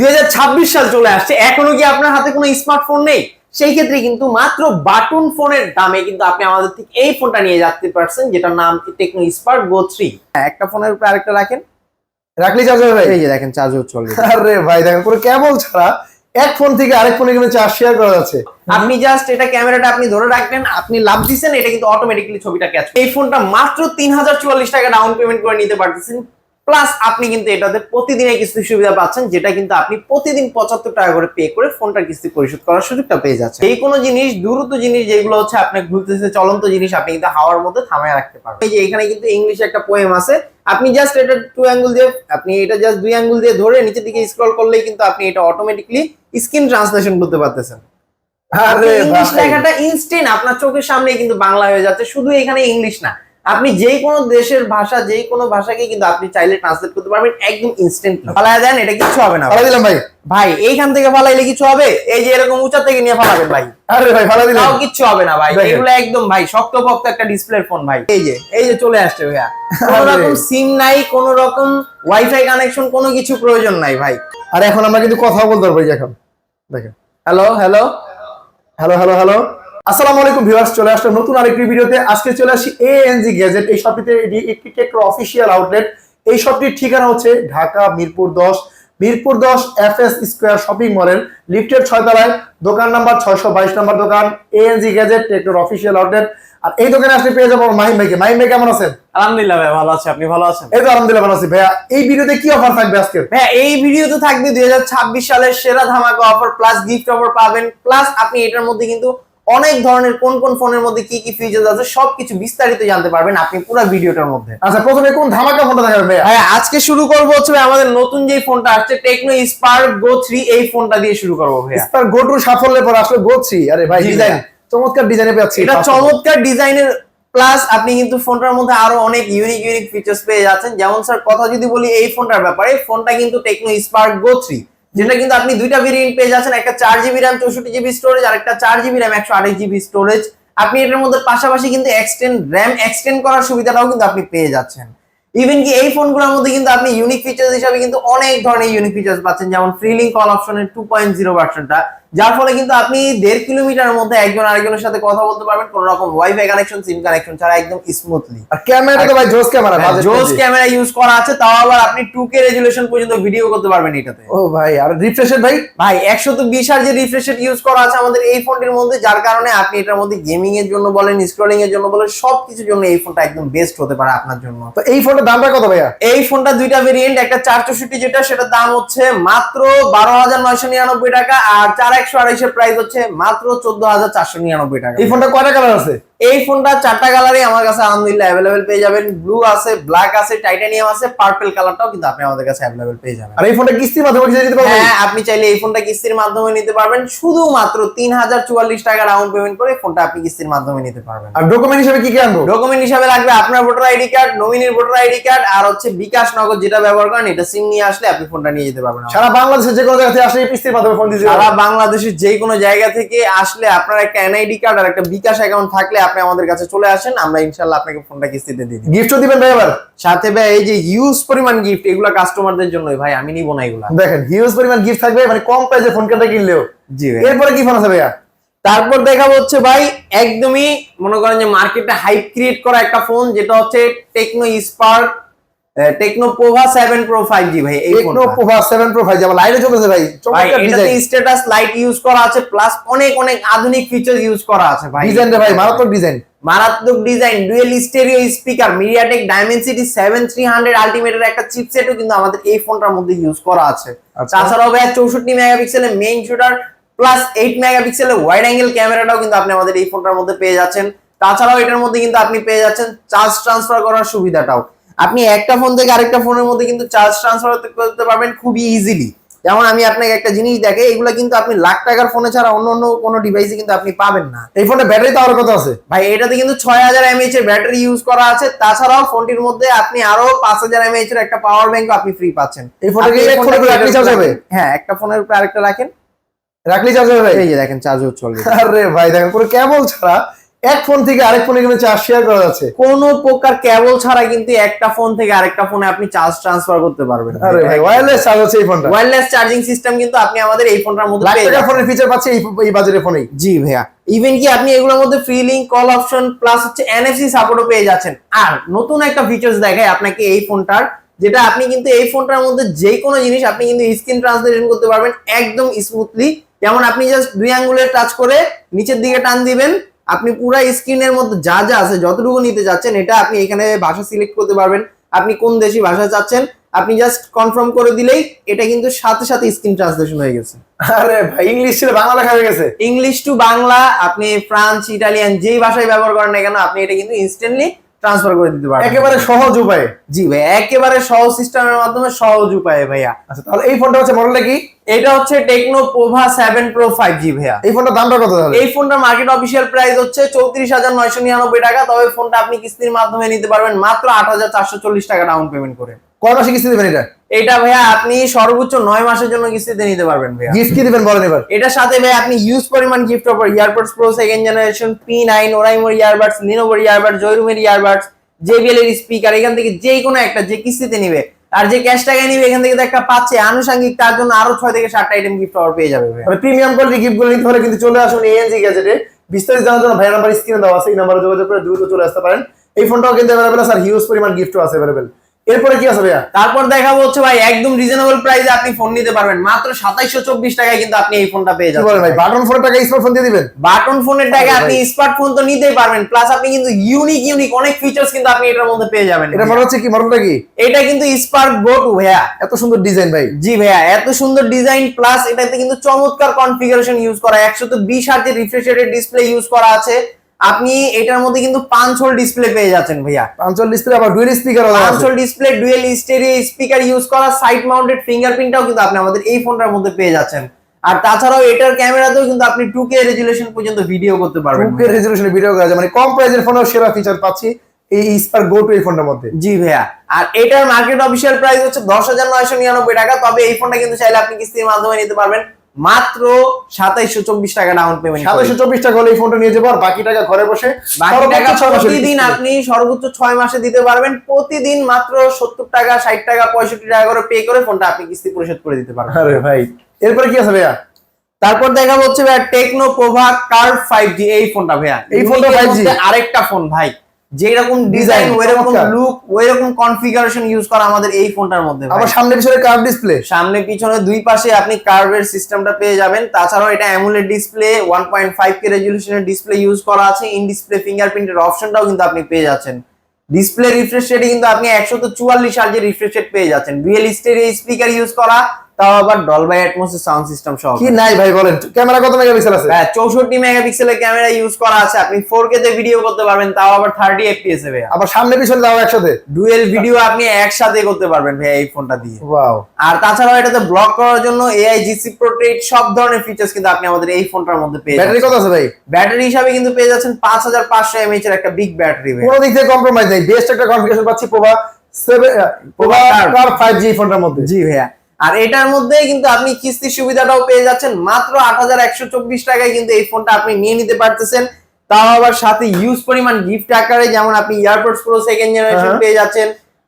2026 সাল চলে আসছে, এখনো কি আপনার হাতে কোনো স্মার্টফোন নেই? সেই ক্ষেত্রে কিন্তু মাত্র বাটন ফোনের দামে কিন্তু আপনি আমাদের থেকে এই ফোনটা নিয়ে যেতে পারছেন, যেটার নাম টেকনো স্পার্ক গো 3। একটা ফোনের উপর আরেকটা রাখেন, রাখলি চার্জ হবে ভাই। এই যে দেখেন চার্জ হচ্ছে অলরেডি। আরে ভাই দেখেন পুরো কেবল ছাড়া এক ফোন থেকে আরেক ফোনে কিন্তু চার্জ শেয়ার করা যাচ্ছে। আপনি জাস্ট এটা ক্যামেরাটা আপনি ধরে রাখবেন, আপনি লাভ দিচ্ছেন, এটা কিন্তু অটোমেটিক্যালি ছবিটা ক্যাচ। এই ফোনটা মাত্র 3044 টাকা ডাউন পেমেন্ট করে নিতে পারতেছেন। প্লাস আপনি কিন্তু এটাতে প্রতিদিনের কিস্তি সুবিধা পাচ্ছেন, যেটা কিন্তু আপনি প্রতিদিন 75 টাকা করে পে করে ফোনটার কিস্তি পরিশোধ করার সুযোগটা পেয়ে যাচ্ছেন। এই কোনো জিনিস দ্রুত জিনিস যেগুলো হচ্ছে আপনার ঘুরতেছে চলন্ত জিনিস, আপনি কিন্তু হাওয়ার মধ্যে থামায় রাখতে পারবেন। এই যে এখানে কিন্তু ইংলিশে একটা পোয়েম আছে, আপনি জাস্ট এটা 2 অ্যাঙ্গেল দিয়ে, আপনি এটা জাস্ট 2 অ্যাঙ্গেল দিয়ে ধরে নিচের দিকে স্ক্রল করলেই কিন্তু আপনি এটা অটোমেটিক্যালি স্ক্রিন ট্রান্সলেশন করতে পারতেছেন। আরে ইংলিশ ভাই লেখাটা ইনস্ট্যান্ট আপনার চোখের সামনে কিন্তু বাংলা হয়ে যাচ্ছে। শুধু এখানে ইংলিশ না, আপনি যে কোনো দেশের ভাষা, যে কোনো ভাষাকে কিন্তু আপনি চাইলে ট্রান্সলেট করতে পারবেন একদম ইনস্ট্যান্টলি। ফালায় দেন, এটা কিছু হবে না। ফালা দিলাম ভাই। ভাই এইখান থেকে ফালাইলে কিছু হবে? এই যে এরকম উঁচা থেকে নিয়ে ফালাবেন ভাই, আরে ভাই ফালা দিলাম, তাও কিচ্ছু হবে না ভাই। দেখেন। এগুলো একদম ভাই শক্তপোক্ত একটা ডিসপ্লের ফোন ভাই। এই যে চলে আসছে ভাইয়া, কোনো আরে। রকম সিম নাই, কোনো রকম ওয়াইফাই কানেকশন, কোনো কিছু প্রয়োজন নাই ভাই। আর এখন আমরা কিন্তু কথা বলতে পারবো। এই যে এখন দেখেন, hello hello hello hello hello, আসসালামু আলাইকুম ভিউয়ার্স, চলে আসলাম নতুন আরেকটি ভিডিওতে। আজকে চলে আসি এএনজি গ্যাজেট। এই শপটিতে একটি টেকনো অফিসিয়াল আউটলেট। এই শপটির ঠিকানা হচ্ছে Dhaka Mirpur 10 FS square shopping মলের লিফটের 6 তলায়, দোকান নাম্বার 622 নম্বর দোকান, এএনজি গ্যাজেট টেকনোর অফিসিয়াল আউটলেট। আর এই দোকানে আসলে পেয়ে যাবো মাহিম ভাইকে। মাহিম ভাই কেমন আছেন? আলহামদুলিল্লাহ ভাই, ভালো আছি, আপনি ভালো আছেন? এই তো আলহামদুলিল্লাহ ভালো আছি। ভাইয়া এই ভিডিওতে কি অফার থাকবে আজকে? হ্যাঁ, এই ভিডিওতে থাকবে 2026 সালের সেরা ধামাকা অফার প্লাস গিফট অফার পাবেন। প্লাস আপনি এটার মধ্যে কিন্তু অনেক ধরনের কোন কোন ফোনের মধ্যে কি কি ফিচার্স আছে সবকিছু বিস্তারিত জানতে পারবেন আপনি পুরো ভিডিওটার মধ্যে। আচ্ছা, প্রথমে কোন ধামাকা ফোনটা দেখাবেন ভাইয়া? হ্যাঁ, আজকে শুরু করবো হচ্ছে আমাদের নতুন যে ফোনটা আসছে টেকনো স্পার্ক গো 3, এই ফোনটা দিয়ে শুরু করবো ভাইয়া। স্পার গো টু সাফল্যের পর আসলে গো 3। আরে ভাই জি ডিজাইন ভাইয়া। চমৎকার ডিজাইনে পাচ্ছি। এটা চমৎকার ডিজাইনের প্লাস আপনি কিন্তু ফোনটার মধ্যে আরো অনেক ইউনিক ফিচার্স পেয়ে যাচ্ছেন। যেমন স্যার কথা যদি বলি এই ফোনটার ব্যাপারে, ফোনটা কিন্তু টেকনো স্পার্ক গো 3, যেটা কিন্তু আপনি দুইটা ভেরিয়েন্ট পেয়ে যাচ্ছেন, একটা 4GB RAM 64GB স্টোরেজ আর একটা 4GB RAM 128GB স্টোরেজ। আপনি এটার মধ্যে পাশাপাশি কিন্তু RAM এক্সটেন্ড করার সুবিধাটাও কিন্তু আপনি পেয়ে যাচ্ছেন। ইভেন কি এই ফোনগুলোর মধ্যে কিন্তু আপনি ইউনিক ফিচার্স হিসেবে কিন্তু অনেক ধরনের ইউনিক ফিচার্স পাচ্ছেন, যেমন ফ্রি লিংক কল অপশনের 2.0 ভার্সনটা, যার ফলে কিন্তু আপনি 1.5 কিলোমিটারের মধ্যে একজন আরেকজনের সাথে কথা বলতে পারবেন কোনো রকম ওয়াইফাই কানেকশন, সিম কানেকশন ছাড়া একদম স্মুথলি। আর ক্যামেরাটা তো ভাই জোস ক্যামেরা, জোস ক্যামেরা ইউজ করা আছে, তাও আবার আপনি 2K রেজুলেশন পর্যন্ত ভিডিও করতে পারবেন এটাতে। ও ভাই, আর রিফ্রেশ রেট ভাই 120 হার্জ রিফ্রেশ রেট ইউজ করা আছে আমাদের এই ফোনটির মধ্যে, যার কারণে আপনি এটার মধ্যে গেমিং এর জন্য বলেন, স্ক্রলিং এর জন্য বলেন, সবকিছুর জন্য এই ফোনটা একদম বেস্ট হতে পারে আপনার জন্য। তো এই ফোনটার দামটা কত ভাইয়া? এই ফোনটা দুইটা ভেরিয়েন্ট, একটা 464 যেটা সেটার দাম হচ্ছে মাত্র 12,999 টাকা, আর 4128 এর প্রাইস হচ্ছে মাত্র 14,499 টাকা। এই ফোনটা কয়টা কালার আছে? এই ফোনটা 4টা কালারই আমার কাছে আলহামদুলিল্লাহ अवेलेबल পেয়ে যাবেন। ব্লু আছে, ব্ল্যাক আছে, টাইটানিয়াম আছে, পার্পল কালারটাও কিন্তু আপনি আমাদের কাছে अवेलेबल পেয়ে যাবেন। আর এই ফোনটা কিস্তির মাধ্যমে কিনে নিতে পারবেন? হ্যাঁ, আপনি চাইলে এই ফোনটা কিস্তির মাধ্যমে নিতে পারবেন। শুধুমাত্র 3044 টাকা ডাউন পেমেন্ট করে ফোনটা আপনি কিস্তির মাধ্যমে নিতে পারবেন। আর ডকুমেন্ট হিসেবে কি কি আনবো? ডকুমেন্ট হিসাবে লাগবে আপনার ভোটার আইডি কার্ড, নমিনির ভোটার আইডি কার্ড, আর হচ্ছে বিকাশ নগদ যেটা ব্যবহার করেন এটা সিম নিয়ে আসলে আপনি ফোনটা নিয়ে যেতে পারবেন। সারা বাংলাদেশের যে কোনো জায়গা থেকে আসলে কিস্তির মাধ্যমে ফোন দিতে সারা বাংলাদেশের যে কোনো জায়গা থেকে আসলে আপনার একটা এনআইডি কার্ড আর একটা বিকাশ অ্যাকাউন্ট থাকলে আপনি আমাদের কাছে চলে আসেন, আমরা ইনশাআল্লাহ আপনাকে ফোনটা কিস্তিতে দিয়ে দিই। গিফটও দিবেন ভাই আবার সাথে ভাই এই যে হিউজ পরিমাণ গিফট, এগুলো কাস্টমারদের জন্যই ভাই, আমি নিব না এগুলা। দেখেন হিউজ পরিমাণ গিফট থাকবে, মানে কম প্রাইসে ফোন কিনতে কিনলেও। জি ভাই। এরপরে কি ফোন আছে ভাইয়া? তারপর দেখাবো হচ্ছে ভাই একদমই মনে করেন যে মার্কেটে হাইপ ক্রিয়েট করা একটা ফোন, যেটা হচ্ছে Tecno Spark techno Pova 7 pro 5G ভাই। এই টেকনো পোভা 7 প্রো 5G আবার লাইটে চলতেছে ভাই, ভাই চমৎকার এটাতে ডিজাইন। স্ট্যাটাস লাইট ইউজ করা আছে, প্লাস অনেক আধুনিক ফিচার ইউজ করা আছে ভাই। ডিজাইনটা ভাই মারাত্মক ডিজাইন। মারাত্মক design, dual stereo speaker, MediaTek Dimensity 7300 আলটিমেটের একটা চিপসেটও কিন্তু আমাদের এই ফোনটার মধ্যে ইউজ করা আছে। তাছাড়াও ভাই 64 মেগাপিক্সেলের মেইন শুটার প্লাস 8 মেগাপিক্সেলের ওয়াইড অ্যাঙ্গেল ক্যামেরাটাও কিন্তু আপনি আমাদের এই ফোনটার মধ্যে পেয়ে যাচ্ছেন। তাছাড়াও এটার মধ্যে কিন্তু আপনি পেয়ে যাচ্ছেন চার্জ ট্রান্সফার করার সুবিধাটাও। আপনি একটা ফোন থেকে আরেকটা ফোনের মধ্যে কিন্তু চার্জ ট্রান্সফার করতে পারবেন খুবই ইজিলি। যেমন আমি আপনাকে একটা জিনিস দেখে, এগুলো কিন্তু আপনি লাখ টাকার ফোনে ছাড়া অন্য কোনো ডিভাইসে কিন্তু আপনি পাবেন না। এই ফোনটা ব্যাটারি তো আরো কত আছে ভাই? এটাতে কিন্তু 6000 mAh এর ব্যাটারি ইউজ করা আছে। তাছাড়াও ফোনটির মধ্যে আপনি আরো 5000 mAh এর একটা পাওয়ার ব্যাংক আপনি ফ্রি পাচ্ছেন। এই ফোনটা কি এক ফোনে করে রাখলে চার্জ হবে? হ্যাঁ, একটা ফোনের উপর আরেকটা রাখেন, রাখলি চার্জ হবে ভাই। এই যে দেখেন চার্জ হচ্ছে অলরেডি। আরে ভাই দেখেন পুরো কেবল ছাড়া এক ফোন থেকে আরেক ফোনে কিন্তু চার্জ শেয়ার করা যাচ্ছে। কোনো প্রকার কেবল ছাড়া কিন্তু একটা ফোন থেকে আরেকটা ফোনে আপনি চার্জ ট্রান্সফার করতে পারবেন। আরে ভাই ওয়্যারলেস চার্জ হচ্ছে এই ফোনটা। ওয়্যারলেস চার্জিং সিস্টেম কিন্তু আপনি আমাদের এই ফোনটার মধ্যে লাখ পেয়ে টাকা যাবেন। ফোনের ফিচার পাচ্ছে এই বাজেটের ফোনেই। জি ভাইয়া, ইভেন কি আপনি এগুলোর মধ্যে free link call option plus হচ্ছে এনএফসি সাপোর্টও পেয়ে যাচ্ছেন। আর নতুন একটা ফিচার্স দেখায় আপনাকে এই ফোনটার, যেটা আপনি কিন্তু এই ফোনটার মধ্যে যে কোনো জিনিস আপনি কিন্তু স্ক্রিন ট্রান্সলেশন করতে পারবেন একদম স্মুথলি। যেমন আপনি জাস্ট 2 আঙ্গুলের টাচ করে নিচের দিকে টান দিবেন, আপনি পুরো স্ক্রিনের মধ্যে যা যা আছে যতটুকু নিতে যাচ্ছেন এটা আপনি এখানে ভাষা সিলেক্ট করতে পারবেন। আপনি কোন দেশি ভাষা চাচ্ছেন আপনি জাস্ট কনফার্ম করে দিলেই এটা কিন্তু সাথে সাথে স্ক্রিন ট্রান্সলেশন হয়ে গেছে। আরে ভাই ইংলিশ ছিল বাংলা লেখা হয়ে গেছে। ইংলিশ টু বাংলা, আপনি ফ্রান্স, ইটালিয়ান যেই ভাষায় ব্যবহার করেন না কেন আপনি এটা কিন্তু ইনস্ট্যান্টলি ট্রান্সফার করে দিতে পারবেন একেবারে সহজ উপায়ে। জি ভাই, একেবারে সহজ সিস্টেমের মাধ্যমে সহজ উপায়ে ভাইয়া। আচ্ছা তাহলে এই ফোনটা হচ্ছে মডেলটা কি? এটা হচ্ছে টেকনো পোভা 7 প্রো 5G ভাইয়া। এই ফোনটার দামটা কত তাহলে? এই ফোনটার মার্কেট অফিসিয়াল প্রাইস হচ্ছে 34,999 টাকা, তবে ফোনটা আপনি কিস্তির মাধ্যমে নিতে পারবেন মাত্র 8,440 টাকা ডাউন পেমেন্ট করে। কয় মাসে কিস্তি দেবেন এটা? এটা ভাইয়া আপনি সর্বোচ্চ 9 মাসের জন্য কিস্তিতে নিতে পারবেন ভাইয়া। গিফট কি দিবেন বলেন এবার? এটার সাথে ভাই আপনি ইউজ পরিমাণ gift offer earbuds pro 2nd generation, P9 ওরাইমোর ইয়ারবাডস, লিনোভোর ইয়ারবাডস, জয়রুমের ইয়ারবাডস, JBL এর স্পিকার, এখান থেকে যে কোনো একটা যে কিস্তিতে নিবে আর যে ক্যাশ টাকায় নিবে এখান থেকে তো একটা পাচ্ছে আনুষঙ্গিক, তার জন্য আরো 6 থেকে 7টা আইটেম গিফট অফার পেয়ে যাবে ভাই। মানে প্রিমিয়াম কোয়ালিটি গিফট গুলো নিতে হলে কিন্তু চলে আসুন এএনজি গ্যাজেটে। বিস্তারিত জানার জন্য ভাইয়ের নাম্বার স্ক্রিনে দেওয়া আছে, এই নাম্বারে যোগাযোগ করে দ্রুত চলে আসতে পারেন। এই ফোনটাও কিন্তু अवेलेबल আছে আর হিউজ পরিমাণ গিফটও আছে अवेलेबल। এরপরে কি আছে ভাইয়া? তারপর দেখাবো হচ্ছে ভাই একদম রিজনেবল প্রাইসে আপনি ফোন নিতে পারবেন মাত্র 2724 টাকায় কিন্তু আপনি এই ফোনটা পেয়ে কি যাবেন। বলেন ভাই, বাটন ফোনের টাকা স্মার্টফোন দিয়ে দিবেন? বাটন ফোনের টাকায় আরে আপনি ভাই। স্মার্টফোন তো নিতেই পারবেন, প্লাস আপনি কিন্তু ইউনিক অনেক ফিচার্স কিন্তু আপনি এটার মধ্যে পেয়ে যাবেন। এটা মনে হচ্ছে কি, মডেলটা কি? এটা কিন্তু স্পার্ক গো 2 ভাইয়া। এত সুন্দর ডিজাইন ভাই। জি ভাইয়া, এত সুন্দর ডিজাইন প্লাস এটাতে কিন্তু চমৎকার কনফিগারেশন ইউজ করা, 120 হার্জের রিফ্রেশ রেটের ডিসপ্লে ইউজ করা আছে। আপনি এটার মধ্যে কিন্তু 5 হোল ডিসপ্লে পেয়ে যাচ্ছেন ভাইয়া। 5 হোল ডিসপ্লে আবার ডুয়াল স্পিকার আছে। 5 whole display, dual stereo speaker use করা, সাইড মাউন্টেড ফিঙ্গারপ্রিন্টটাও কিন্তু আপনি আমাদের এই ফোনটার মধ্যে পেয়ে যাচ্ছেন। আর তাছাড়াও এটার ক্যামেরাতেও কিন্তু আপনি 2K রেজোলিউশন পর্যন্ত ভিডিও করতে পারবেন। 2K রেজোলিউশনে ভিডিও করা যায়, মানে কম প্রাইসের ফোনেও সেরা ফিচার পাচ্ছি এই স্পার্ক গো 2 এই ফোনটার মধ্যে। জি ভাইয়া, আর এটার মার্কেট অফিসিয়াল প্রাইস হচ্ছে 10,999 টাকা, তবে এই ফোনটা কিন্তু চাইলে আপনি কিস্তির মাধ্যমে নিতে পারবেন মাত্র 2724 টাকা ডাউন পেমেন্ট। 2724 টাকা হলে এই ফোনটা নিয়ে যাবো আর বাকি টাকা ঘরে বসে বাকি টাকা 6 মাসের প্রতিদিন কিস্তি। আপনি সর্বোচ্চ 6 মাসে দিতে পারবেন। প্রতিদিন মাত্র 70 টাকা, 60 টাকা, 65 টাকা করে পে করে ফোনটা আপনি কিস্তি পরিশোধ করে দিতে পারবেন। আরে ভাই এরপরে কি আছে ভাইয়া? তারপর দেখা হচ্ছে ভাইয়া টেকনো পোভা কার্ভ 5G এই ফোনটা ভাইয়া। এই ফোনটা ইউনিকের 5G মধ্যে আরেকটা ফোন ভাই, যেরকম ডিজাইন Design, ওইরকম চমৎকার। লুক ওইরকম কনফিগারেশন ইউজ করা আমাদের এই ফোনটার মধ্যে ভাই। আবার সামনে পিছনে কার্ভ ডিসপ্লে। সামনে পিছনে দুই পাশে আপনি কার্ভের সিস্টেমটা পেয়ে যাবেন। তাছাড়াও এটা অ্যামোলেড ডিসপ্লে, 1.5K রেজোলিউশনের ডিসপ্লে ইউজ করা আছে। ইন ডিসপ্লে ফিঙ্গারপ্রিন্টের অপশনটাও কিন্তু আপনি পেয়ে যাচ্ছেন। ডিসপ্লে রিফ্রেশ রেটে কিন্তু আপনি 144 হার্জের রিফ্রেশ রেট পেয়ে যাচ্ছেন। ডুয়াল স্টেরিও স্পিকার ইউজ করা, তাও আবার ডলবাই অ্যাটমসের সাউন্ড সিস্টেম সহ। কি নাই ভাই বলেন, ক্যামেরা কত মেগাপিক্সেল আছে? হ্যাঁ, 64 মেগাপিক্সেলের ক্যামেরা ইউজ করা আছে। আপনি 4K তে ভিডিও করতে পারবেন, তাও আবার 30 FPS এ ভাইয়া। আবার সামনে পিছনে দাও একসাথে। ডুয়েল ভিডিও আপনি একসাথে করতে পারবেন ভাইয়া এই ফোনটা দিয়ে। ওয়াও। আর তাছাড়াও এটাতে ব্লক করার জন্য AI GC Protect সব ধরনের ফিচার্স কিন্তু আপনি আমাদের এই ফোনটার মধ্যে পেয়ে যাবেন। ব্যাটারি কত আছে ভাই? ব্যাটারি হিসাবে কিন্তু পেয়ে যাচ্ছেন 5500 mAh এর একটা বিগ ব্যাটারি ভাই। কোনো দিক থেকে কম্প্রোমাইজ নেই, বেস্ট একটা কনফিগারেশন পাচ্ছি পোভা 7 পোভা কার্ভ 5G ফোনটার মধ্যে। জি ভাইয়া, আর এটার মধ্যে কিন্তু আপনি কিস্তির সুবিধাটাও পেয়ে যাচ্ছেন মাত্র 8124 টাকায় কিন্তু এই ফোনটা আপনি নিয়ে নিতে পারতেছেন। তাও আবার সাথে ইউজ পরিমাণ গিফট আকারে, যেমন আপনি ইয়ারবাডস প্রো 2nd জেনারেশন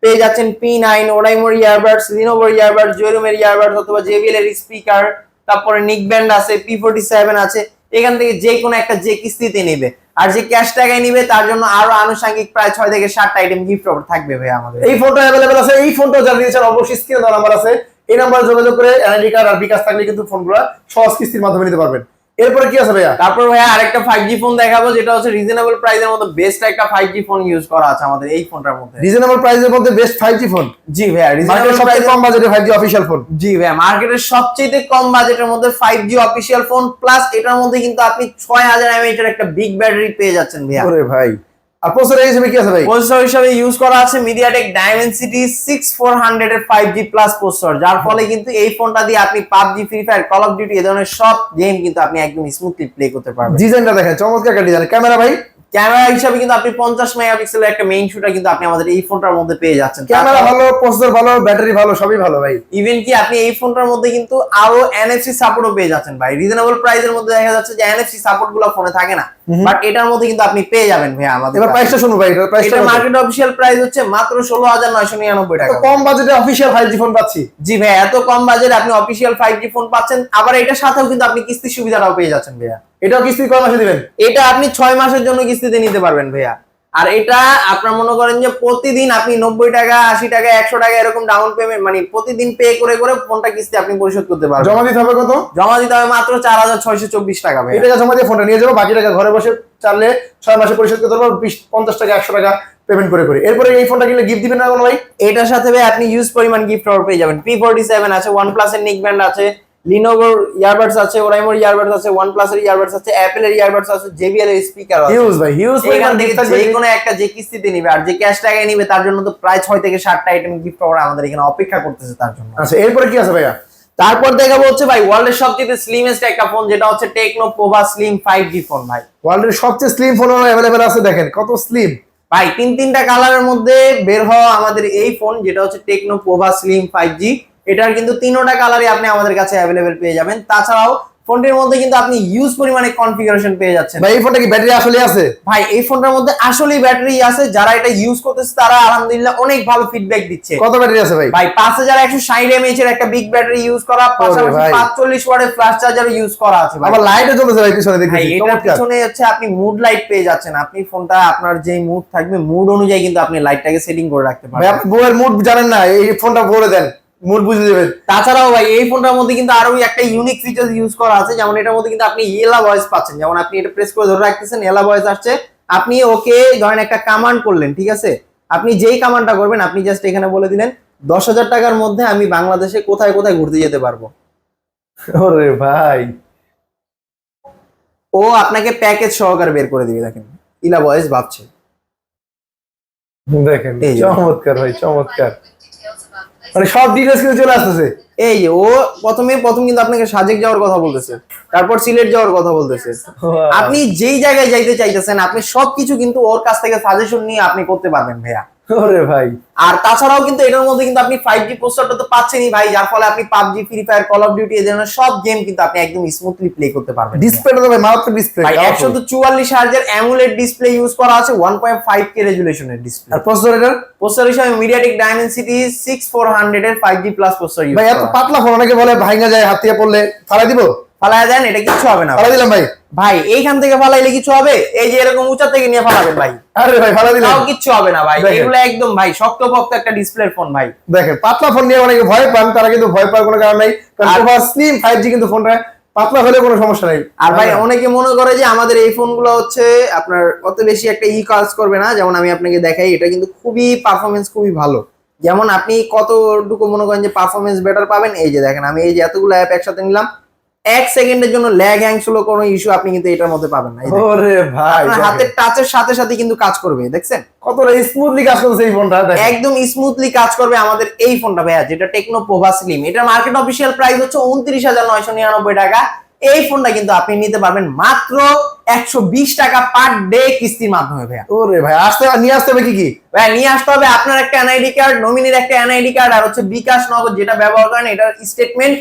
পেয়ে যাচ্ছেন P9 ওরাইমোর ইয়ারবাডস, লিনোভোর ইয়ারবাডস, জয়রুমের ইয়ারবাডস অথবা JBL এর স্পিকার, তারপরে নিক ব্যান্ড আছে, P47 আছে। এখান থেকে যে কোনো একটা যে কিস্তিতে নেবে আর যে ক্যাশ টাকায় নিবে তার জন্য আরো আনুষঙ্গিক প্রায় 6 থেকে 7টা আইটেম গিফট অফার থাকবে ভাই আমাদের। এই ফোনটা अवेलेबल আছে। এই ফোনটা যারা নিয়েছেন অবশ্যই স্ক্রিনে দেওয়া নাম্বার আছে, এই নাম্বারে যোগাযোগ করে এনআইডি কার্ড আর বিকাশ থাকলে কিন্তু ফোনগুলো সহজ কিস্তির মাধ্যমে নিতে পারবেন। এরপরে কি আছে ভাইয়া? তারপর ভাইয়া আরেকটা 5G ফোন দেখাবো, যেটা হচ্ছে রিজনেবল প্রাইসের মধ্যে বেস্ট একটা 5G ফোন ইউজ করা আছে আমাদের এই ফোনটার মধ্যে। রিজনেবল প্রাইসের মধ্যে বেস্ট 5G ফোন। জি ভাইয়া, মার্কেটের সবচেয়ে কম বাজেটে 5G অফিশিয়াল ফোন। জি ভাইয়া, মার্কেটের সবচেয়ে কম বাজেটের মধ্যে 5G অফিশিয়াল ফোন, প্লাস এটার মধ্যে কিন্তু আপনি 6000 mAh এর একটা বিগ ব্যাটারি পেয়ে যাচ্ছেন ভাইয়া। ওরে ভাই, আর প্রসেসর হিসেবে কি আছে ভাই? প্রসেসর হিসেবে ইউজ করা আছে MediaTek Dimensity 6400 এর 5G প্লাস প্রসেসর, যার ফলে কিন্তু এই ফোনটা দিয়ে আপনি PUBG, Free Fire, Call of Duty এই ধরনের সব গেম কিন্তু আপনি একদম স্মুথলি প্লে করতে পারবেন। ডিজাইনটা দেখেন, চমৎকার একটা ডিজাইন। ক্যামেরা ভাই? ক্যামেরা হিসাবে কিন্তু আপনি 50 মেগাপিক্সেলের একটা মেইন শুটার কিন্তু আপনি আমাদের এই ফোনটার মধ্যে পেয়ে যাচ্ছেন। ক্যামেরা ভালো, প্রসেসর ভালো, ব্যাটারি ভালো, সবই ভালো ভাই। ইভেন কি আপনি এই ফোনটার মধ্যে কিন্তু আরো এনএফসি সাপোর্টও পেয়ে যাচ্ছেন ভাই। রিজনেবল প্রাইসের মধ্যে দেখা যাচ্ছে যে এনএফসি সাপোর্ট গুলো ফোনে থাকে না, বাট এটার মধ্যে কিন্তু আপনি পেয়ে যাবেন ভাই আমাদের। এবার প্রাইসটা শুনুন ভাই, এটার প্রাইসটা এটা মার্কেট অফিশিয়াল প্রাইস হচ্ছে মাত্র 16,999 টাকা। কম বাজেটে অফিশিয়াল 5G ফোন পাচ্ছি। জি ভাই, এত কম বাজেট আপনি অফিশিয়াল 5G ফোন পাচ্ছেন, আবার এটার সাথেও কিন্তু আপনি কিস্তির সুবিধাটাও পেয়ে যাচ্ছেন ভাইয়া। এটাও কিস্তি কয় মাসে দিবেন? এটা আপনি 6 মাসের জন্য কিস্তিতে নিতে পারবেন ভাইয়া। আর এটা আপনার মনে করেন যে প্রতিদিন আপনি 90 টাকা, 80 টাকা, 100 টাকা এরকম ডাউন পেমেন্ট মানে প্রতিদিন পে করে করে ফোনটা কিস্তি আপনি পরিশোধ করতে পারবেন। জমা দিতে হবে কত? জমা দিতে হবে মাত্র 4,624 টাকা ভাই। এই টাকা জমা দিয়ে ফোনটা নিয়ে যাবো, বাকি টাকা ঘরে বসে চাইলে 6 মাসে পরিশোধ করতে পারবো 50 টাকা 100 টাকা পেমেন্ট করে করে। এরপরে এই ফোনটা কিনলে গিফট দিবেন না কোনো ভাই? এটার সাথে ভাই আপনি ইউজ পরিমাণ গিফট অফার পেয়ে যাবেন। P47 আছে, OnePlus এর নিক ব্যান্ড আছে, লিনোভোর ইয়ারবাডস আছে, ওরাইমোর ইয়ারবাডস আছে, OnePlus এর ইয়ারবাডস আছে, অ্যাপল এর ইয়ারবাডস আছে, JBL এর স্পিকার আছে। হিউজ ভাই, হিউজ এখান থেকে যে কোনো একটা যে কিস্তিতে নিবে আর যে ক্যাশ টাকায় নিবে তার জন্য তো প্রায় 6 থেকে 7টা আইটেম গিফট অফার আমাদের এখানে অপেক্ষা করতেছে তার জন্য। আচ্ছা, এরপরে কি আছে ভাইয়া? তারপর দেখাবো হচ্ছে ভাই ওয়ার্ল্ডের সবচেয়ে স্লিমেস্ট একটা ফোন, যেটা হচ্ছে techno Pova slim 5G phone ভাই। ওয়ার্ল্ডের সবচেয়ে স্লিম ফোন अवेलेबल আছে, দেখেন কত স্লিম ভাই। তিনটা কালারের মধ্যে বের হওয়া আমাদের এই ফোন, যেটা হচ্ছে টেকনো পোভা স্লিম 5G, এটার কিন্তু তিনটা কালারই আপনি আমাদের কাছে অ্যাভেলেবেল পেয়ে যাবেন। তাছাড়াও ফোনটির মধ্যে কিন্তু আপনি ইউজ পরিমাণে কনফিগারেশন পেয়ে যাচ্ছেন। ভাই। এই ফোনটা কি ব্যাটারি আসলে আছে? ভাই এই ফোনটার মধ্যে আসলেই ব্যাটারি আছে, যারা এটা ইউজ করতেছে তারা আলহামদুলিল্লাহ অনেক ভালো ফিডব্যাক দিচ্ছে। কত ব্যাটারি আছে ভাই? ভাই 5160 mAh এর একটা বিগ ব্যাটারি ইউজ করা, পাশাপাশি 45 ওয়াটের ফাস্ট চার্জার ইউজ করা আছে ভাই। আবার লাইটও জ্বলছে ভাই পিছনে ভাই দেখতেছি। এটার পিছনে হচ্ছে আপনি মুড লাইট পেয়ে যাচ্ছেন। আপনি ফোনটা আপনার যে মুড থাকবে মুড অনুযায়ী কিন্তু আপনি লাইটটাকে সেটিং করে রাখতে ভাই পারবেন। আপনি বউয়ের মুড জানেন না, এই ফোনটা বলে দেন, মুড বুঝে দেবেন। তাছাড়াও ভাই এই ফোনটার মধ্যে কিন্তু আরো একটা ইউনিক ফিচার ইউজ করা আছে, যেমন এটার মধ্যে কিন্তু আপনি ইয়েলা ভয়েস পাচ্ছেন। যেমন আপনি এটা প্রেস করে ধরে রাখতেছেন, এলা ভয়েস আসছে, আপনি ওকে ধরেন একটা কমান্ড করলেন, ঠিক আছে, আপনি যেই কমান্ডটা করবেন আপনি জাস্ট এখানে বলে দিলেন 10,000 টাকার মধ্যে আমি বাংলাদেশে কোথায় কোথায় ঘুরতে যেতে পারবো। ওরে ভাই, ও আপনাকে প্যাকেজ সহকারে বের করে দিবে। দেখেন ইলা ভয়েস ভাবছে, দেখেন এই যে। চমৎকার ভাই, চমৎকার, মানে সব ডিটেইলস কিন্তু চলে আসতেছে। এই যে ও প্রথম কিন্তু আপনাকে সাজেক যাওয়ার কথা বলতেছে, তারপর সিলেট যাওয়ার কথা বলতেছে। আপনি যেই জায়গায় যাইতে চাইতেছেন আপনি সবকিছু কিন্তু ওর কাছ থেকে সাজেশন নিয়ে আপনি করতে পারবেন ভাইয়া। ওরে ভাই, আর তাছাড়াও কিন্তু এটার মধ্যে কিন্তু আপনি 5G প্রসেসরটা তো পাচ্ছেনই ভাই, যার ফলে আপনি PUBG, free fire, call of duty এই ধরনের সব গেম কিন্তু আপনি একদম স্মুথলি প্লে করতে পারবেন। ডিসপ্লেটা তো ভাই মারাত্মক ডিসপ্লে। ভাই 144 হার্জের অ্যামোলেড ডিসপ্লে ইউজ করা আছে, 1.5K রেজুলেশনের ডিসপ্লে। আর প্রসেসর এটার? প্রসেসর হিসেবে MediaTek Dimensity 6400 এর 5G প্লাস প্রসেসর ইউজ ভাই এত করা। পাতলা ফোন, অনেকে বলে ভাঙা যায়, হাত দিয়ে পড়লে ফালাই দিব। ফালায় দেন, এটা কিছু হবে না। ফালাই দিলাম ভাই। ভাই এইখান থেকে ফালাইলে কিছু হবে? এই যে এরকম উঁচা থেকে নিয়ে ফালাবেন ভাই, আরে ভাই ফালাই দিলাম, তাও কিচ্ছু হবে না ভাই। দেখেন। এগুলো একদম ভাই শক্তপোক্ত একটা ডিসপ্লের ফোন ভাই। দেখেন পাতলা ফোন নিয়ে অনেকে ভয় পান, তারা কিন্তু ভয় পাওয়ার কোনো কারণ নাই, কারণ সুপার স্লিম 5G কিন্তু ফোনটা পাতলা হলে কোনো সমস্যা নাই। আর ভাই অনেকে মনে করে যে আমাদের এই ফোনগুলো হচ্ছে আপনার অত বেশি একটা কাজ করবে না, যেমন আমি আপনাকে দেখাই, এটা কিন্তু খুবই পারফরমেন্স খুবই ভালো। যেমন আপনি কতটুকু মনে করেন যে পারফরমেন্স বেটার পাবেন, এই যে দেখেন আমি এই যে এতগুলো অ্যাপ একসাথে নিলাম, 1 সেকেন্ডের জন্য ল্যাগ হ্যাংস হলো কোনো ইস্যু আপনি কিন্তু এটার মধ্যে পাবেন না। এই দেখেন, ওরে ভাই, আপনার হাতের টাচের সাথে সাথে কিন্তু কাজ করবে, দেখছেন কতটা স্মুথলি কাজ করছে এই ফোনটা, দেখেন একদম স্মুথলি কাজ করবে আমাদের এই ফোনটা ভাইয়া, যেটা টেকনো পোভা স্লিম। এটার মার্কেট অফিসিয়াল প্রাইস হচ্ছে 29,999 টাকা। এই ফোনটা কিন্তু আপনি নিতে পারবেন মাত্র 120 টাকা পার ডে কিস্তির মাধ্যমে ভাইয়া। ওরে ভাই, আসতে নিয়ে আসতে হবে কি কি? ভাই নিয়ে আসতে হবে আপনার একটা এনআইডি কার্ড, নমিনির একটা এনআইডি কার্ড, আর হচ্ছে বিকাশ নগদ যেটা ব্যবহার করেন এটার স্টেটমেন্ট,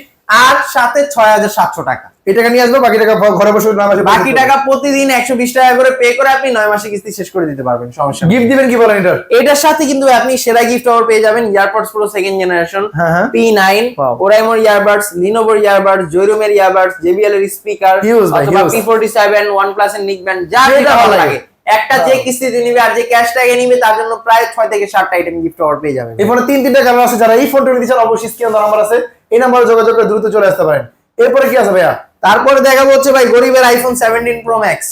আর সাথে 6,700 টাকা। এই টাকা নিয়ে আসবো, বাকি টাকা ঘরে বসে না মাসে বাকি টাকা প্রতিদিন 120 টাকা করে পে করে আপনি 9 মাসে কিস্তি শেষ করে দিতে পারবেন, সমস্যা নেই। গিফট দিবেন কি বলেন এটার? এটার সাথে কিন্তু আপনি সেরা গিফট অফার পেয়ে যাবেন, এয়ারপডস প্রো সেকেন্ড জেনারেশন, হ্যাঁ, হ্যাঁ। P9, Wow. ওরাইমোর ইয়ারবাডস, লিনোভোর ইয়ারবাডস, জয়রুমের ইয়ারবাডস, JBL এর স্পিকার, Huge ভাই, অথবা huge। P47, OnePlus এর নিক ব্যান্ড, যা যেটা যেটা ভালো ভালো লাগে। লাগে একটা যে কিস্তিতে নিবে আর যে ক্যাশ টাকা নিবে তার জন্য প্রায় 6 থেকে 7টা আইটেম গিফট অফার পেয়ে যাবেন। এই ফোনে তিনটা কালার আছে, যারা এই ফোনটা নিতে চান অবশ্যই স্ক্রিনে নাম্বার আছে, এই নাম্বারে যোগাযোগ করে দ্রুত চলে আসতে পারেন। এরপরে কি আছে ভাইয়া? তারপরে দেখাবো হচ্ছে ভাই গরিবের আইফোন 17 প্রো ম্যাক্স।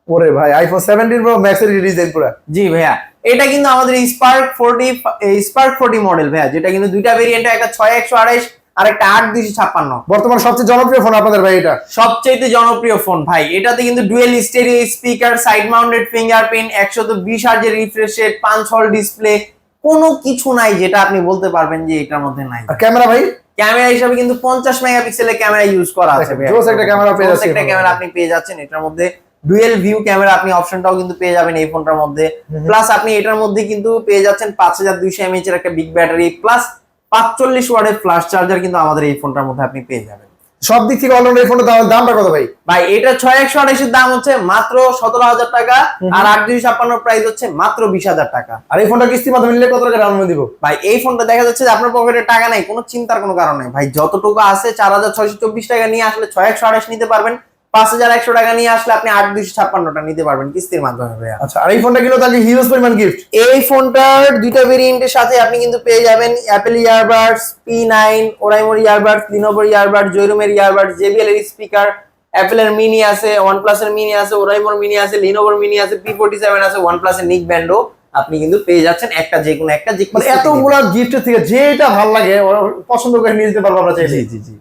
ওরে ভাই, আইফোন 17 প্রো ম্যাক্স এর ডিজাইন পুরো। জি ভাইয়া, এটা কিন্তু আমাদের স্পার্ক 40 মডেল ভাইয়া, যেটা কিন্তু দুইটা ভেরিয়েন্ট, একটা 6128 আর একটা 8256। বর্তমান সবচেয়ে জনপ্রিয় ফোন আপনাদের ভাই এটা। সবচেয়ে জনপ্রিয় ফোন ভাই। এটাতে কিন্তু dual stereo speaker, side mounted fingerprint, 120 হার্জের রিফ্রেশ রেট, 5 হল ডিসপ্লে, কোনো কিছু নাই যেটা আপনি বলতে পারবেন যে এটার মধ্যে নাই। আর ক্যামেরা ভাই? ক্যামেরা হিসাবে কিন্তু 50 মেগাপিক্সেলের ক্যামেরা ইউজ করা আছে ভাই। জোস একটা ক্যামেরা পেয়ে যাচ্ছেন। একটা ক্যামেরা আপনি পেয়ে যাচ্ছেন এটার মধ্যে। ডুয়েল ভিউ ক্যামেরা আপনি অপশনটাও কিন্তু পেয়ে যাবেন এই ফোনটার মধ্যে। প্লাস আপনি এটার মধ্যে কিন্তু পেয়ে যাচ্ছেন 5200 mAh এর একটা বিগ ব্যাটারি প্লাস 45 ওয়াটের ফ্ল্যাশ চার্জার কিন্তু আমাদের এই ফোনটার মধ্যে আপনি পেয়ে যাবেন। সব দিক থেকে অলরাউন্ডার এই ফোনটার দামটা কত ভাই? ভাই এটা 6128 এর দাম হচ্ছে মাত্র 17000 টাকা, আর 8256 প্রাইস হচ্ছে মাত্র 20000 টাকা। আর এই ফোনটা কিস্তির মাধ্যমে নিলে কত টাকা ডাউন পেমেন্ট দিব? ভাই এই ফোনটা দেখা যাচ্ছে যে আপনার পকেটে টাকা নাই, কোনো চিন্তার কোনো কারণ নেই ভাই। যতটুকু আছে 4624 টাকা নিয়ে আসলে 6128 নিতে পারবেন, 5100 টাকা নিয়ে আসলে আপনি 8256টা নিতে পারবেন কিস্তির মাধ্যমে ভাইয়া। আচ্ছা, আর এই ফোনটা কিনলে তাকে হিউজ পরিমাণ গিফট। এই ফোনটার দুইটা ভেরিয়েন্টের সাথে আপনি কিন্তু পেয়ে যাবেন অ্যাপেল ইয়ারবাডস P9, ওরাইমোর ইয়ারবাডস, লিনোভোর ইয়ারবাডস, জয়রুমের ইয়ারবাডস, JBL এর স্পিকার, অ্যাপেলের মিনি আছে, OnePlus এর মিনি আছে, ওরাইমোর মিনি আছে, লিনোভোর মিনি আছে, P47 আছে, OnePlus এর নিক ব্যান্ডও আপনি কিন্তু পেয়ে যাচ্ছেন একটা, যে কোনো একটা, যে মানে এতগুলো গিফটের থেকে যেটা ভালো লাগে পছন্দ করে নিয়ে যেতে পারবো আমরা চাইলে। জি জি জি।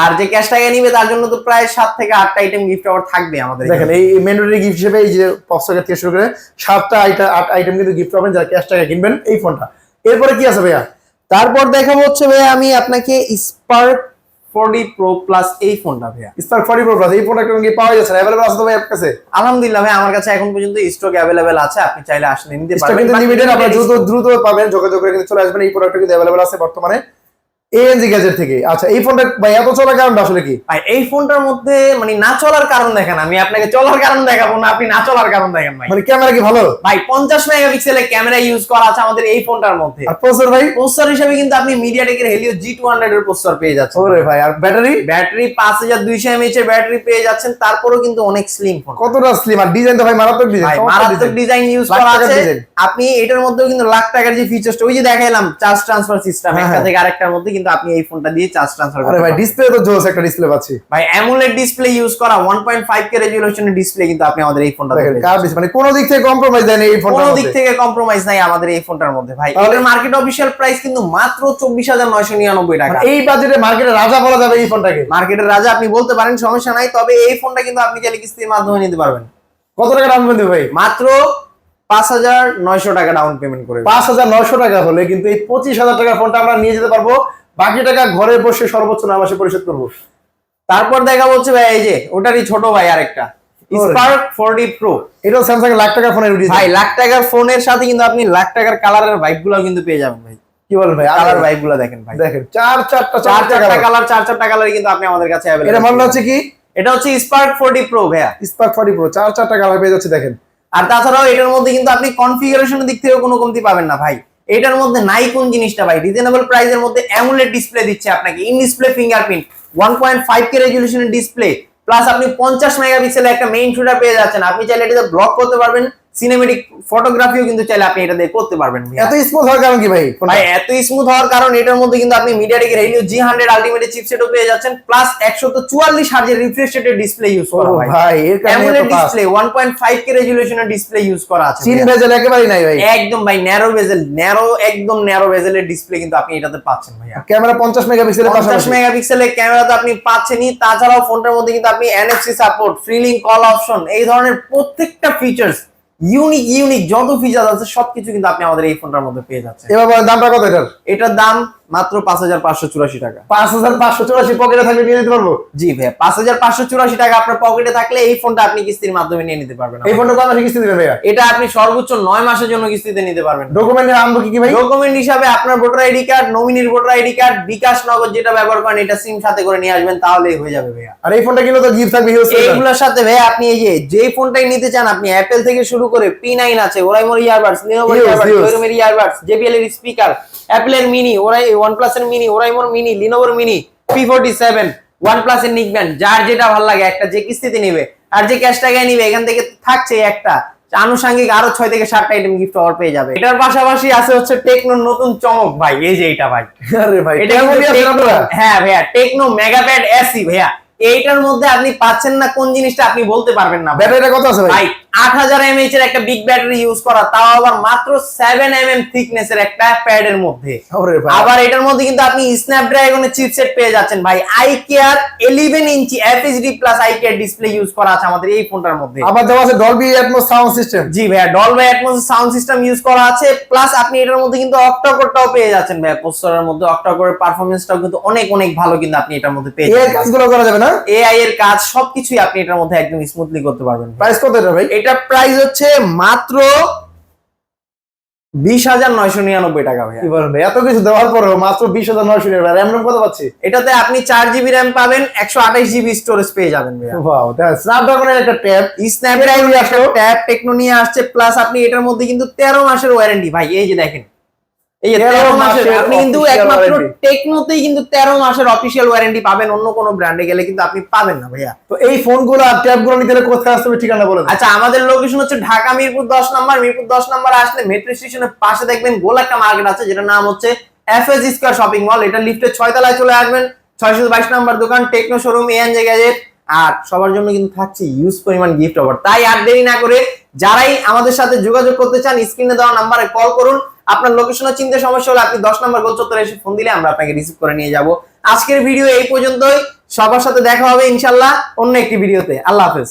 আর যে ক্যাশ টাকা নিবে তার জন্য তো প্রায় 7 থেকে 8টা আইটেম গিফট আবার থাকবে আমাদের। দেখেন এই ম্যান্ডেটরি গিফট হিসেবে এই যে পপ সকেট থেকে শুরু করে 7টা 8 আইটেম কিন্তু গিফট পাবেন যারা ক্যাশ টাকা কিনবেন এই ফোনটা। এরপরে কি আছে ভাইয়া? তারপর দেখাবো হচ্ছে ভাইয়া আমি আপনাকে স্পার্ক 40 প্রো প্লাস এই ফোনটা ভাইয়া। স্পার্ক 40 প্রো প্লাস এই ফোনটা কি পাওয়া যাচ্ছে? अवेलेबल আছে তো ভাই আপনার কাছে? আলহামদুলিল্লাহ ভাই আমার কাছে এখন পর্যন্ত স্টক अवेलेबल আছে, আপনি চাইলে আসলে নিতে স্টক পারবেন। কিন্তু লিমিটেড, আপনারা দ্রুত পাবেন, যোগাযোগ করে কিন্তু চলে আসবেন। এই প্রোডাক্টটা কিন্তু अवेलेबल আছে বর্তমানে ANZ গ্যাজেট থেকে। আচ্ছা, এই ফোনটা ভাই এত চলার কারণটা আসলে কি? ভাই এই ফোনটার মধ্যে মানে না চলার কারণ দেখেন, আমি আপনাকে চলার কারণ দেখাবো না, আপনি না চলার কারণ দেখেন ভাই। মানে ক্যামেরা কি ভালো? ভাই 50 মেগাপিক্সেলের ক্যামেরা ইউজ করা আছে আমাদের এই ফোনটার মধ্যে। আর প্রসেসর ভাই? প্রসেসর হিসেবে কিন্তু আপনি মিডিয়াটেকের Helio G200 এর প্রসেসর পেয়ে যাচ্ছেন। ওরে ভাই, আর ব্যাটারি? ব্যাটারি 5200 mAh এর ব্যাটারি পেয়ে যাচ্ছেন, তারপরেও কিন্তু অনেক স্লিম ফোন। কতটা স্লিম, আর ডিজাইন তো ভাই মারাত্মক ডিজাইন। ভাই মারাত্মক ডিজাইন ইউজ করা আছে। আপনি এটার মধ্যেও কিন্তু লাখ টাকার যে ফিচারটা ওই যে দেখাইলাম চার্জ ট্রান্সফার সিস্টেম, একটা থেকে আরেকটার মধ্যে কিন্তু আপনি এই ফোনটা দিয়ে চার্জ ট্রান্সফার করতে আরে ভাই পারবেন। ডিসপ্লে তো জোস একটা ডিসপ্লে পাচ্ছি ভাই অ্যামোলেড ডিসপ্লে ইউজ করা 1.5K রেজোলিউশনের ডিসপ্লে কিন্তু আপনি আমাদের এই ফোনটা দেখেন। কার ডিসপ্লে মানে কোনো দিক থেকে কম্প্রোমাইজ দেয় না এই ফোনটার কোনো মধ্যে? দিক থেকে কম্প্রোমাইজ নাই আমাদের এই ফোনটার মধ্যে ভাই। এটার মার্কেট অফিশিয়াল প্রাইস কিন্তু মাত্র 24999 টাকা। মানে এই বাজেটে মার্কেটে রাজা বলা যাবে এই ফোনটাকে। মার্কেটের রাজা আপনি বলতে পারেন, সমস্যা নাই। তবে এই ফোনটা কিন্তু আপনি চাইলে কিস্তির মাধ্যমে নিতে পারবেন। কত টাকা ডাউন পেমেন্ট ভাই? মাত্র 5900 টাকা ডাউন পেমেন্ট করে। 5900 টাকা হলে কিন্তু এই 25000 টাকার ফোনটা আমরা নিয়ে যেতে পারবো, বাকি টাকা ঘরে বসে সর্বোচ্চ 9 মাসে পরিশোধ করবো। তারপর দেখা হচ্ছে ভাই এই যে ওটারই ছোট ভাই আরেকটা স্পার্ক 40 প্রো। এটাও স্যামসাং লাখ টাকার ফোনের ডিজাইন ভাই লাখ টাকার ফোনের সাথে কিন্তু আপনি লাখ টাকার কালারের ভাইবগুলো কিন্তু পেয়ে যাবেন ভাই। কি বলেন ভাই? কালার ভাইবগুলো দেখেন ভাই, দেখেন চারটা কালার, চারটা কালার কিন্তু আপনি আমাদের কাছে अवेलेबल। এটা মনে হচ্ছে কি? এটা হচ্ছে স্পার্ক 40 প্রো ভাইয়া। স্পার্ক 40 প্রো চারটা কালার পেয়ে যাচ্ছে দেখেন। আর তাছাড়াও এটার মধ্যে কিন্তু আপনি কনফিগারেশনের দিক থেকে কোনো কমতি পাবেন না ভাই। এটার মধ্যে নাই কোন জিনিসটা ভাই, রিজনেবল প্রাইসের মধ্যে অ্যামোলেড ডিসপ্লে দিচ্ছে আপনাকে, ইন ডিসপ্লে ফিঙ্গারপ্রিন্ট, 1.5K রেজোলিউশনের ডিসপ্লে, প্লাস আপনি 50 মেগাপিক্সেলের একটা মেইন শুটার পেয়ে যাচ্ছেন। আপনি চাইলে এটাতে ব্লগ করতে পারবেন, সিনেমেটিক ফটোগ্রাফিও কিন্তু চাইলে আপনি এটা দিয়ে করতে পারবেন। এত স্মুথ হওয়ার কারণ কি ভাই? ভাই এত স্মুথ হওয়ার কারণ এটার মধ্যে কিন্তু আপনি মিডিয়াটেকের Helio G100 আলটিমেট চিপসেটও পেয়ে যাচ্ছেন, প্লাস 144 হার্জের রিফ্রেশ রেটের ডিসপ্লে ইউজ করা হয় ভাই। এর কারণে অ্যামোলেড ডিসপ্লে 1.5K রেজোলিউশনের ডিসপ্লে ইউজ করা আছে। চিন বেজেল একেবারেই নাই ভাই। একদম ভাই ন্যারো বেজেল, একদম ন্যারো বেজেলের ডিসপ্লে কিন্তু আপনি এটাতে পাচ্ছেন ভাইয়া। ক্যামেরা 50 মেগাপিক্সেলের 50 পাশাপাশি মেগাপিক্সেলের ক্যামেরা তো আপনি পাচ্ছেনই, তাছাড়াও ফোনটার মধ্যে কিন্তু আপনি NFC support, free link call option, এই ধরনের প্রত্যেকটা ফিচার্স ইউনিক যত ফিচার আছে সবকিছু কিন্তু আপনি আমাদের এই ফোনটার মধ্যে পেয়ে যাচ্ছেন। এবার দামটা কত এটার? এটার দাম মাত্র 5584 টাকা। 5584 পকেটে থাকলে নিয়ে নিতে পারবো? জি ভাই, 5584 টাকা আপনার পকেটে থাকলে এই ফোনটা আপনি কিস্তির মাধ্যমে নিয়ে নিতে পারবেন। এই ফোনটা কত মাসে কিস্তি দিবেন ভাইয়া? এটা আপনি সর্বোচ্চ 9 মাসের জন্য কিস্তিতে নিতে পারবেন। ডকুমেন্টে আনবো কি ভাই? ডকুমেন্ট হিসাবে আপনার ভোটার আইডি কার্ড, নমিনির voter ID card, bKash Nagad যেটা ব্যবহার করেন এটা সিম সাথে করে নিয়ে আসবেন, তাহলেই হয়ে যাবে ভাইয়া। আর এই ফোনটা কিনলে তো গিফট থাকবে হিউজ। এইগুলোর সাথে ভাই আপনি এই যে ফোনটাই নিতে চান, আপনি অ্যাপেল থেকে শুরু করে P9 আছে, ওরাইমোর ইয়ারবাডস, লিনোভোর ইয়ারবাডস, জয়রুমের ইয়ারবাডস, JBL এর স্পিকার, অ্যাপেলের মিনি, OnePlus এর মিনি, ওরাইমোর মিনি, লিনোভোর মিনি, P47, OnePlus এর নিক ব্যান্ড, যার যেটা ভালো লাগে একটা যে কিস্তিতে নিবে আর যে ক্যাশ টাকায় নিবে এখান থেকে থাকছে একটা আনুষঙ্গিক আরো 6 থেকে 7টা আইটেম গিফট অফার পেয়ে যাবে। এটার পাশাপাশি আছে হচ্ছে টেকনোর নতুন চমক ভাই, এই যে এটা ভাই। আরে ভাই এটা হ্যাঁ ভাইয়া, টেকনো মেগাপ্যাড SE ভাইয়া। এইটার মধ্যে আপনি পাচ্ছেন না কোন জিনিসটা আপনি বলতে পারবেন না। ব্যাটারিটা কত আছে ভাই? 8000 mAh এর একটা বিগ ব্যাটারি ইউজ করা, তাও আবার মাত্র 7 mm থিকনেস এর একটা প্যাডের মধ্যে। আবার এটার মধ্যে কিন্তু আপনি স্ন্যাপড্রাগনের চিপসেট পেয়ে যাচ্ছেন ভাই। iCare 11 ইঞ্চি FHD plus iCare display use করা আছে আমাদের এই ফোনটার মধ্যে। আবার দেওয়া আছে ডলবি অ্যাটমস সাউন্ড সিস্টেম। জি ভাইয়া, Dolby atoms sound system use করা আছে, প্লাস আপনি এটার মধ্যে কিন্তু অক্টাকোরটাও পেয়ে যাচ্ছেন ভাইয়া। প্রসেসরের মধ্যে অক্টাকোরের পারফরম্যান্সটাও কিন্তু অনেক ভালো কিন্তু আপনি এটার মধ্যে পেয়ে যাবেন। এই কাজগুলো করা যাবে না? হ্যাঁ এআই এর কাজ সবকিছুই আপনি এটার মধ্যে একদম স্মুথলি করতে পারবেন। প্রাইস কত এটা ভাই? এটা প্রাইস হচ্ছে মাত্র 20,999 টাকা ভাইয়া। কি বলেন ভাই, এত কিছু দেওয়ার পরেও মাত্র 20,900 টাকা। র্যাম রম কত পাচ্ছি? এটাতে আপনি 4 জিবি র্যাম পাবেন, 128 জিবি স্টোরেজ পেয়ে যাবেন ভাইয়া। ওয়াও, দ্যাটস স্ন্যাপড্রাগনের একটা ট্যাব, স্ন্যাপড্রাগন একটা ট্যাব টেকনো নিয়ে আসছে, প্লাস আপনি এটার মধ্যে কিন্তু 13 মাসের ওয়ারেন্টি ভাই। এই যে দেখেন, এই যে 13 মাসের, আপনি কিন্তু official একমাত্র warranty। টেকনোতেই কিন্তু 13 মাসের অফিশিয়াল ওয়ারেন্টি পাবেন, অন্য কোনো ব্র্যান্ডে গেলে কিন্তু আপনি পাবেন না ভাইয়া। তো এই ফোনগুলো আর ট্যাবগুলো নিতে হলে কোথায় আসতে হবে, ঠিকানা বলে দেন। আচ্ছা, আমাদের লোকেশন হচ্ছে ঢাকা মিরপুর 10 নাম্বার। মিরপুর 10 নাম্বারে আসলে মেট্রো স্টেশনের পাশে দেখবেন গোল একটা মার্কেট আছে, যেটার নাম হচ্ছে এফএস স্কয়ার শপিং মল। এটা লিফটের 6 তলায় চলে আসবেন, 622 নাম্বার দোকান, টেকনো শোরুম, এএনজে গ্যাজেট। আর সবার জন্য কিন্তু থাকছে ইউজ পরিমাণ গিফট অফার। তাই আর দেরি না করে যারাই আমাদের সাথে যোগাযোগ করতে চান, স্ক্রিনে দেওয়া নাম্বারে কল করুন। আপনার লোকেশনে চিনতে সমস্যা হলে আপনি 10 নাম্বার গোল চত্বরে এসে ফোন দিলে আমরা আপনাকে রিসিভ করে নিয়ে যাব। আজকের ভিডিও এই পর্যন্তই। সবার সাথে দেখা হবে ইনশাআল্লাহ অন্য একটি ভিডিওতে। আল্লাহ হাফেজ।